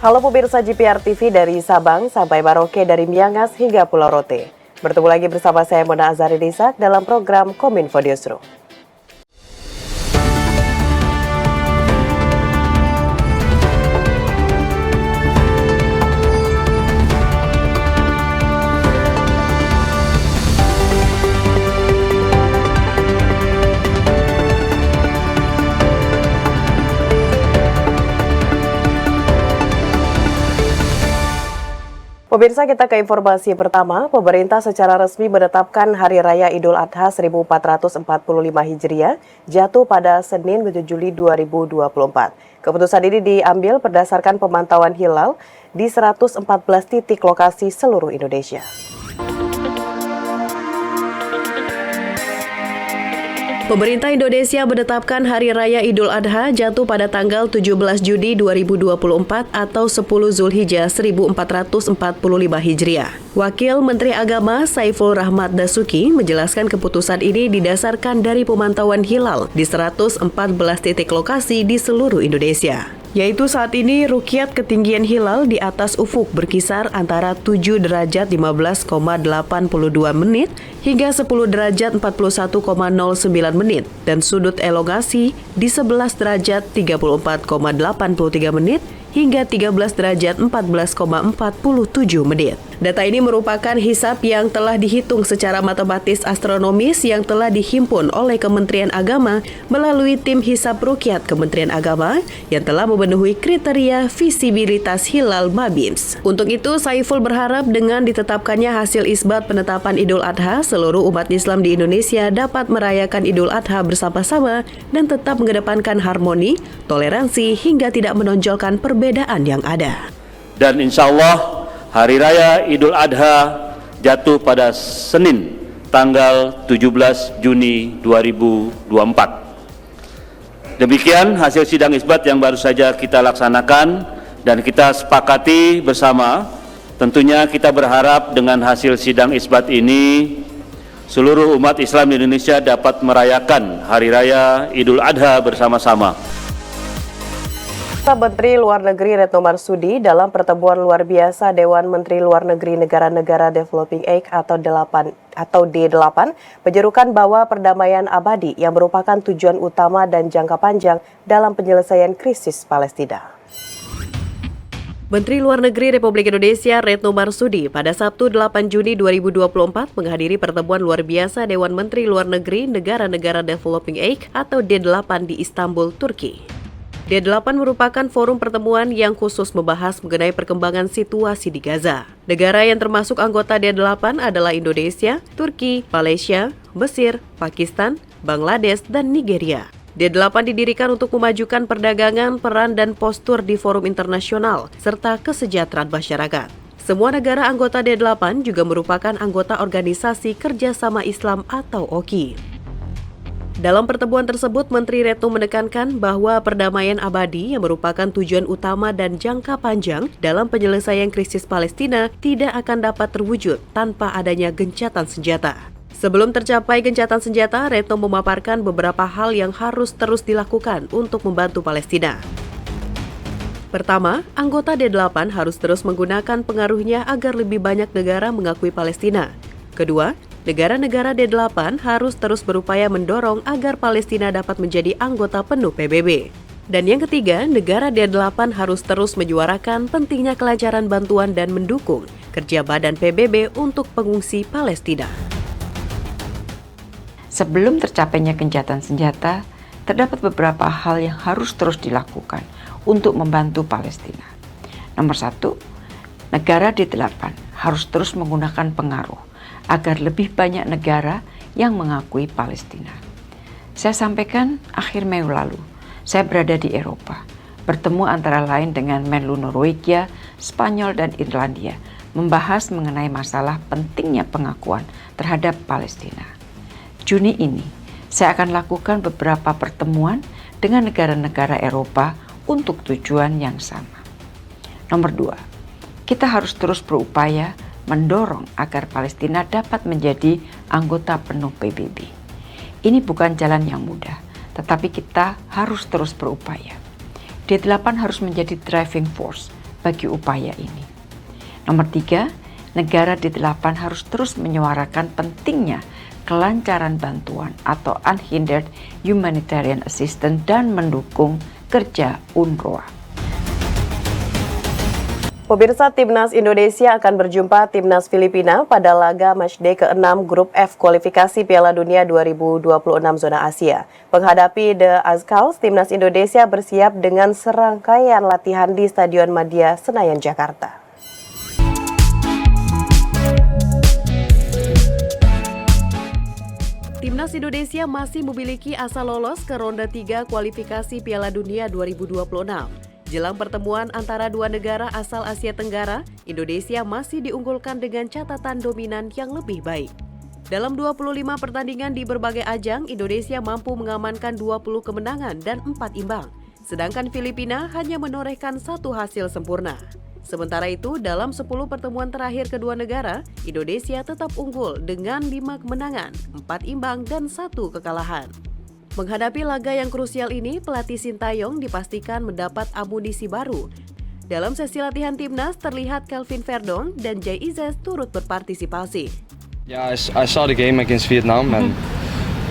Halo pemirsa GPR TV dari Sabang sampai Merauke, dari Miangas hingga Pulau Rote. Bertemu lagi bersama saya Mona Azari Desak dalam program Kominfo Newsroom. Pemirsa, kita ke informasi pertama. Pemerintah secara resmi menetapkan Hari Raya Idul Adha 1445 Hijriah jatuh pada Senin 7 Juli 2024. Keputusan ini diambil berdasarkan pemantauan hilal di 114 titik lokasi seluruh Indonesia. Pemerintah Indonesia menetapkan Hari Raya Idul Adha jatuh pada tanggal 17 Juni 2024 atau 10 Zulhijjah 1445 Hijriah. Wakil Menteri Agama Saiful Rahmat Dasuki menjelaskan keputusan ini didasarkan dari pemantauan hilal di 114 titik lokasi di seluruh Indonesia. Yaitu saat ini ruqyat ketinggian hilal di atas ufuk berkisar antara 7 derajat 15,82 menit hingga 10 derajat 41,09 menit dan sudut elongasi di 11 derajat 34,83 menit hingga 13 derajat 14,47 menit. Data ini merupakan hisab yang telah dihitung secara matematis astronomis yang telah dihimpun oleh Kementerian Agama melalui tim hisab ruqyat Kementerian Agama yang telah memenuhi kriteria visibilitas hilal Mabims. Untuk itu, Saiful berharap dengan ditetapkannya hasil isbat penetapan Idul Adha, seluruh umat Islam di Indonesia dapat merayakan Idul Adha bersama-sama dan tetap mengedepankan harmoni, toleransi, hingga tidak menonjolkan perbedaan yang ada. Dan insya Allah Hari Raya Idul Adha jatuh pada Senin tanggal 17 Juni 2024. Demikian hasil sidang isbat yang baru saja kita laksanakan dan kita sepakati bersama. Tentunya kita berharap dengan hasil sidang isbat ini seluruh umat Islam di Indonesia dapat merayakan Hari Raya Idul Adha bersama-sama. Menteri Luar Negeri Retno Marsudi dalam pertemuan luar biasa Dewan Menteri Luar Negeri Negara-Negara Developing Aid atau D8 menyerukan bahwa perdamaian abadi yang merupakan tujuan utama dan jangka panjang dalam penyelesaian krisis Palestina. Menteri Luar Negeri Republik Indonesia Retno Marsudi pada Sabtu 8 Juni 2024 menghadiri pertemuan luar biasa Dewan Menteri Luar Negeri Negara-Negara Developing Aid atau D8 di Istanbul, Turki. D8 merupakan forum pertemuan yang khusus membahas mengenai perkembangan situasi di Gaza. Negara yang termasuk anggota D8 adalah Indonesia, Turki, Malaysia, Mesir, Pakistan, Bangladesh, dan Nigeria. D8 didirikan untuk memajukan perdagangan, peran, dan postur di forum internasional, serta kesejahteraan masyarakat. Semua negara anggota D8 juga merupakan anggota Organisasi Kerjasama Islam atau OKI. Dalam pertemuan tersebut, Menteri Retno menekankan bahwa perdamaian abadi yang merupakan tujuan utama dan jangka panjang dalam penyelesaian krisis Palestina tidak akan dapat terwujud tanpa adanya gencatan senjata. Sebelum tercapai gencatan senjata, Retno memaparkan beberapa hal yang harus terus dilakukan untuk membantu Palestina. Pertama, anggota D8 harus terus menggunakan pengaruhnya agar lebih banyak negara mengakui Palestina. Kedua, negara-negara D8 harus terus berupaya mendorong agar Palestina dapat menjadi anggota penuh PBB. Dan yang ketiga, negara D8 harus terus menyuarakan pentingnya kelancaran bantuan dan mendukung kerja Badan PBB untuk pengungsi Palestina. Sebelum tercapainya gencatan senjata, terdapat beberapa hal yang harus terus dilakukan untuk membantu Palestina. Nomor 1, negara D8 harus terus menggunakan pengaruh agar lebih banyak negara yang mengakui Palestina. Saya sampaikan akhir Mei lalu, saya berada di Eropa, bertemu antara lain dengan Menlu Norwegia, Spanyol, dan Irlandia, membahas mengenai masalah pentingnya pengakuan terhadap Palestina. Juni ini, saya akan lakukan beberapa pertemuan dengan negara-negara Eropa untuk tujuan yang sama. Nomor 2, kita harus terus berupaya mendorong agar Palestina dapat menjadi anggota penuh PBB. Ini bukan jalan yang mudah, tetapi kita harus terus berupaya. D8 harus menjadi driving force bagi upaya ini. Nomor 3, negara D8 harus terus menyuarakan pentingnya kelancaran bantuan atau unhindered humanitarian assistance dan mendukung kerja UNRWA. Pemirsa, Timnas Indonesia akan berjumpa Timnas Filipina pada laga matchday ke-6 Grup F kualifikasi Piala Dunia 2026 zona Asia. Menghadapi The Azkals, Timnas Indonesia bersiap dengan serangkaian latihan di Stadion Madia Senayan, Jakarta. Timnas Indonesia masih memiliki asa lolos ke ronde 3 kualifikasi Piala Dunia 2026. Jelang pertemuan antara dua negara asal Asia Tenggara, Indonesia masih diunggulkan dengan catatan dominan yang lebih baik. Dalam 25 pertandingan di berbagai ajang, Indonesia mampu mengamankan 20 kemenangan dan 4 imbang. Sedangkan Filipina hanya menorehkan 1 hasil sempurna. Sementara itu, dalam 10 pertemuan terakhir kedua negara, Indonesia tetap unggul dengan 5 kemenangan, 4 imbang, dan 1 kekalahan. Menghadapi laga yang krusial ini, pelatih Sintayong dipastikan mendapat amunisi baru. Dalam sesi latihan timnas, terlihat Kelvin Verdong dan Jay Izzes turut berpartisipasi. Yeah, I saw the game against Vietnam and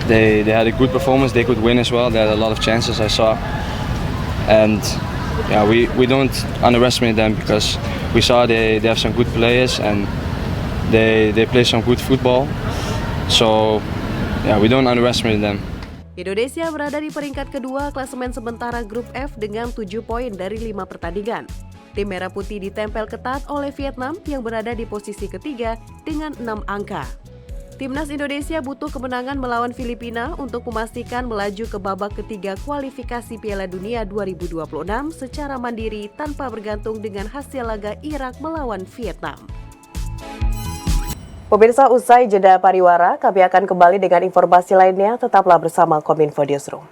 they had a good performance. They could win as well. They had a lot of chances I saw, and yeah, we don't underestimate them because we saw they have some good players and they play some good football. So yeah, we don't underestimate them. Indonesia berada di peringkat kedua klasemen sementara Grup F dengan 7 poin dari 5 pertandingan. Tim Merah Putih ditempel ketat oleh Vietnam yang berada di posisi ketiga dengan 6 angka. Timnas Indonesia butuh kemenangan melawan Filipina untuk memastikan melaju ke babak ketiga kualifikasi Piala Dunia 2026 secara mandiri tanpa bergantung dengan hasil laga Irak melawan Vietnam. Pemirsa, usai jeda pariwara, kami akan kembali dengan informasi lainnya. Tetaplah bersama Kominfo Newsroom.